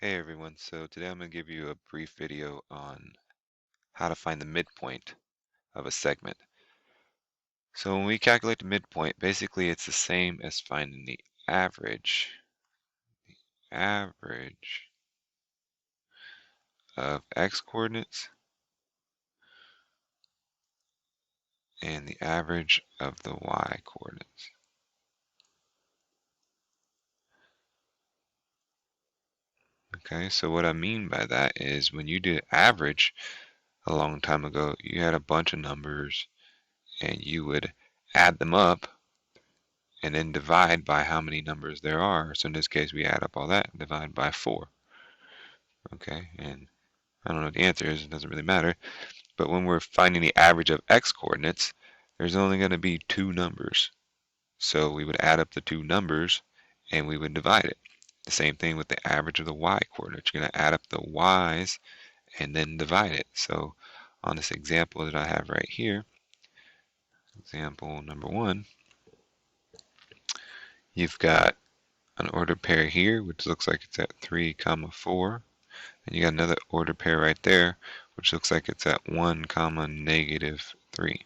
Hey everyone, so today I'm going to give you a brief video on how to find the midpoint of a segment. So when we calculate the midpoint, basically it's the same as finding the average of x coordinates and the average of the y coordinates. Okay, so what I mean by that is when you did average a long time ago, you had a bunch of numbers and you would add them up and then divide by how many numbers there are. So in this case, we add up all that and divide by 4. Okay, and I don't know what the answer is, it doesn't really matter. But when we're finding the average of x coordinates, there's only going to be two numbers. So we would add up the two numbers and we would divide it. The same thing with the average of the y coordinates. You're going to add up the y's and then divide it. So on this example that I have right here, example number 1, you've got an ordered pair here, which looks like it's at 3, 4. And you got another ordered pair right there, which looks like it's at 1, -3.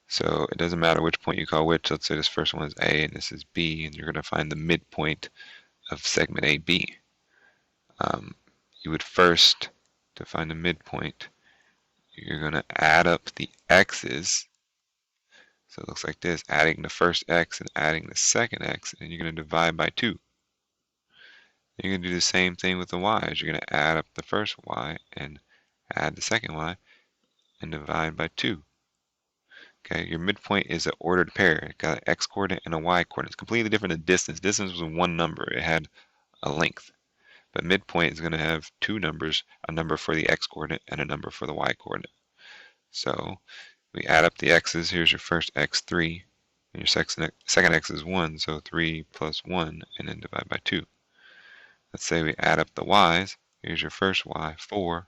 So it doesn't matter which point you call which. Let's say this first one is A and this is B, and you're going to find the midpoint of segment AB. You would first, to find the midpoint, you're going to add up the x's. So it looks like this, adding the first x and adding the second x, and you're going to divide by 2. You're going to do the same thing with the y's. You're going to add up the first y and add the second y and divide by 2. Okay, your midpoint is an ordered pair. It got an x coordinate and a y coordinate. It's completely different than distance. Distance was one number. It had a length. But midpoint is going to have two numbers, a number for the x coordinate and a number for the y coordinate. So we add up the x's. Here's your first x, 3. And your second x is 1, so 3 plus 1, and then divide by 2. Let's say we add up the y's. Here's your first y, 4.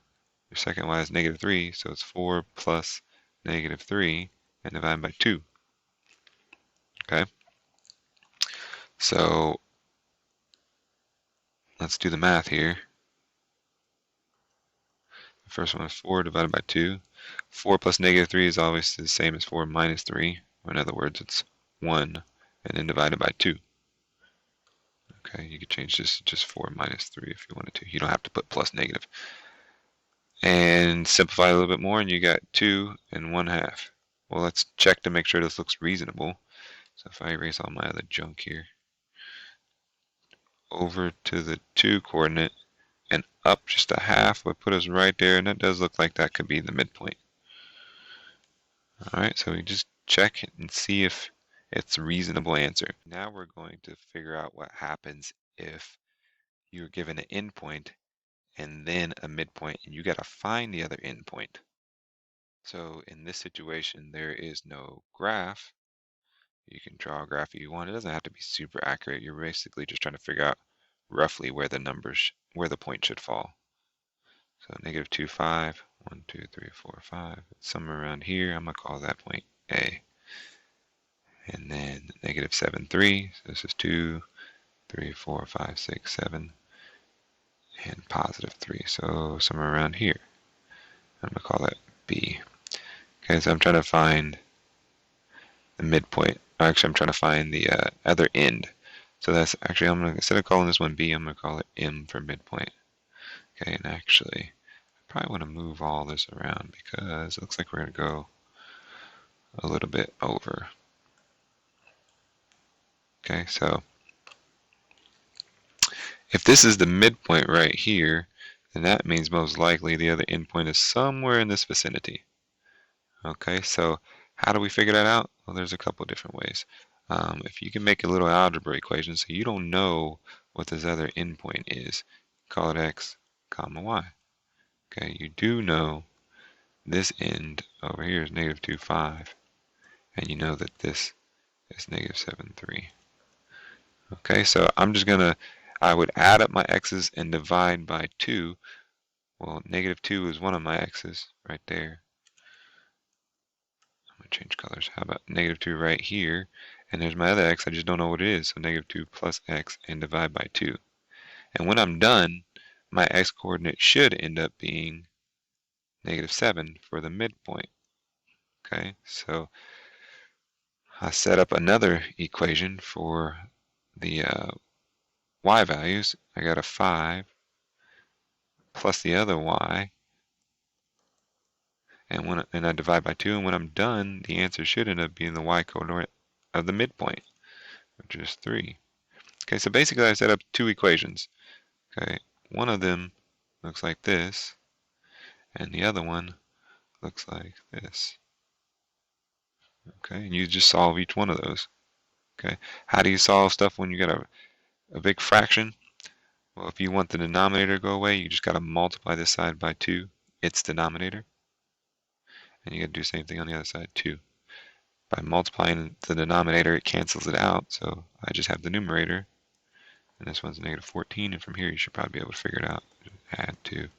Your second y is -3, so it's 4 plus -3, and divide by 2. Okay? So let's do the math here. The first one is 4 divided by 2. 4 plus -3 is always the same as 4 minus 3. Or in other words, it's 1 and then divided by 2. Okay, you could change this to just 4 minus 3 if you wanted to. You don't have to put plus negative. And simplify a little bit more, and you got 2 and 1/2. Well, let's check to make sure this looks reasonable. So if I erase all my other junk here, over to the 2 coordinate and up just a half would put us right there, and that does look like that could be the midpoint. Alright, so we just check it and see if it's a reasonable answer. Now we're going to figure out what happens if you're given an endpoint and then a midpoint, and you got to find the other endpoint. So in this situation, there is no graph. You can draw a graph if you want. It doesn't have to be super accurate. You're basically just trying to figure out roughly where the point should fall. So -2, 5, 1, 2, 3, 4, 5. It's somewhere around here. I'm going to call that point A. And then -7, 3. So this is 2, 3, 4, 5, 6, 7. And +3. So somewhere around here. I'm going to call that B. Okay, so I'm trying to find the midpoint. Actually, I'm trying to find the other end. So that's actually, instead of calling this one B, I'm going to call it M for midpoint. Okay, and actually, I probably want to move all this around because it looks like we're going to go a little bit over. Okay, so if this is the midpoint right here, then that means most likely the other endpoint is somewhere in this vicinity. Okay, so how do we figure that out? Well, there's a couple different ways. If you can make a little algebra equation so you don't know what this other endpoint is, call it x, comma y. Okay, you do know this end over here is -2, 5, and you know that this is -7, 3. Okay, so I would add up my x's and divide by 2. Well, -2 is one of my x's right there. I'm going to change colors. How about -2 right here? And there's my other x. I just don't know what it is. So -2 plus x and divide by 2. And when I'm done, my x-coordinate should end up being -7 for the midpoint. Okay, so I set up another equation for the y values. I got a 5 plus the other y, and I divide by 2, and when I'm done, the answer should end up being the y-coordinate of the midpoint, which is 3. Okay, so basically I set up two equations. Okay, one of them looks like this, and the other one looks like this. Okay, and you just solve each one of those. Okay, how do you solve stuff when you got a big fraction? Well, if you want the denominator to go away, you just got to multiply this side by 2, its denominator. And you got to do the same thing on the other side too. By multiplying the denominator, it cancels it out, so I just have the numerator. And this one's -14, and from here you should probably be able to figure it out. Add 2.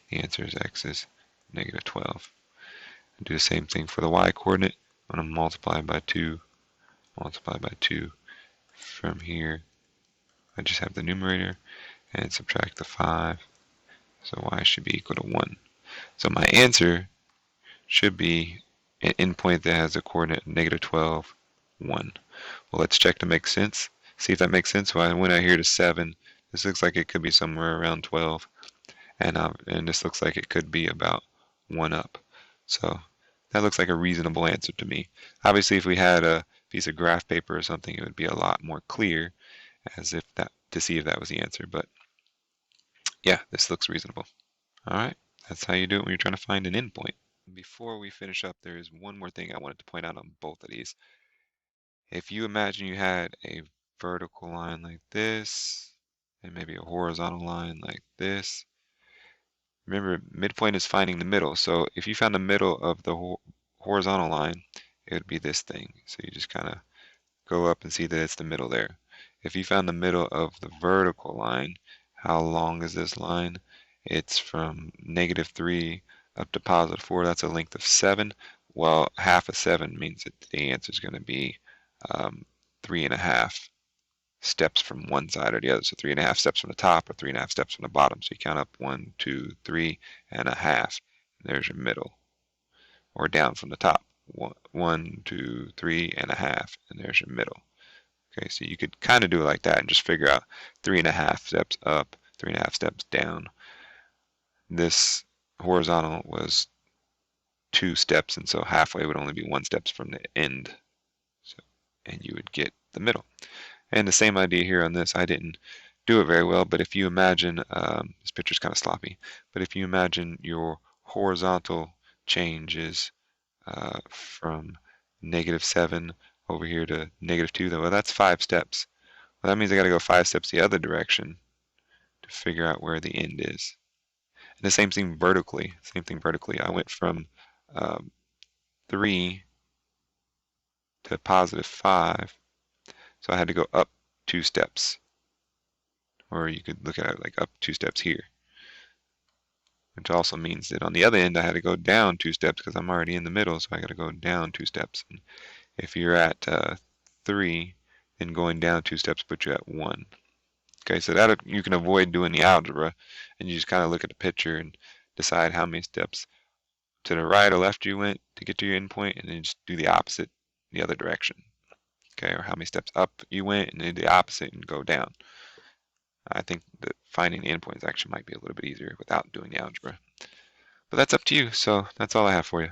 The answer is x is -12. And do the same thing for the y-coordinate. I'm going to multiply by 2, multiply by 2. From here, I just have the numerator, and subtract the 5. So y should be equal to 1. So my answer should be an endpoint that has a coordinate -12, 1. Well, let's check to make sense. See if that makes sense. When I went out here to 7, this looks like it could be somewhere around 12. And this looks like it could be about 1 up. So that looks like a reasonable answer to me. Obviously, if we had a piece of graph paper or something, it would be a lot more clear as if that to see if that was the answer. But yeah, this looks reasonable. All right, that's how you do it when you're trying to find an endpoint. Before we finish up, there is one more thing I wanted to point out on both of these. If you imagine you had a vertical line like this, and maybe a horizontal line like this, remember midpoint is finding the middle. So if you found the middle of the horizontal line, it would be this thing. So you just kind of go up and see that it's the middle there. If you found the middle of the vertical line, how long is this line? It's from -3 up to +4. That's a length of 7. Well, half of 7 means that the answer is going to be 3.5 steps from one side or the other. So 3.5 steps from the top or 3.5 steps from the bottom. So you count up 1, 2, 3.5. There's your middle. Or down from the top. 1, 2, 3.5, and there's your middle. Okay, so you could kind of do it like that and just figure out 3.5 steps up, 3.5 steps down. This horizontal was 2 steps, and so halfway would only be 1 steps from the end. So, and you would get the middle. And the same idea here on this. I didn't do it very well, but if you imagine, this picture's kind of sloppy, but if you imagine your horizontal changes from -7 over here to -2, well, that's 5 steps. Well, that means I got to go 5 steps the other direction to figure out where the end is. And the same thing vertically. I went from 3 to +5, so I had to go up 2 steps. Or you could look at it like up 2 steps here. Which also means that on the other end I had to go down 2 steps because I'm already in the middle, so I got to go down 2 steps. And if you're at 3, then going down 2 steps puts you at 1. Okay, so that you can avoid doing the algebra, and you just kind of look at the picture and decide how many steps to the right or left you went to get to your endpoint, and then just do the opposite the other direction. Okay, or how many steps up you went and then do the opposite and go down. I think that finding the endpoints actually might be a little bit easier without doing the algebra. But that's up to you, so that's all I have for you.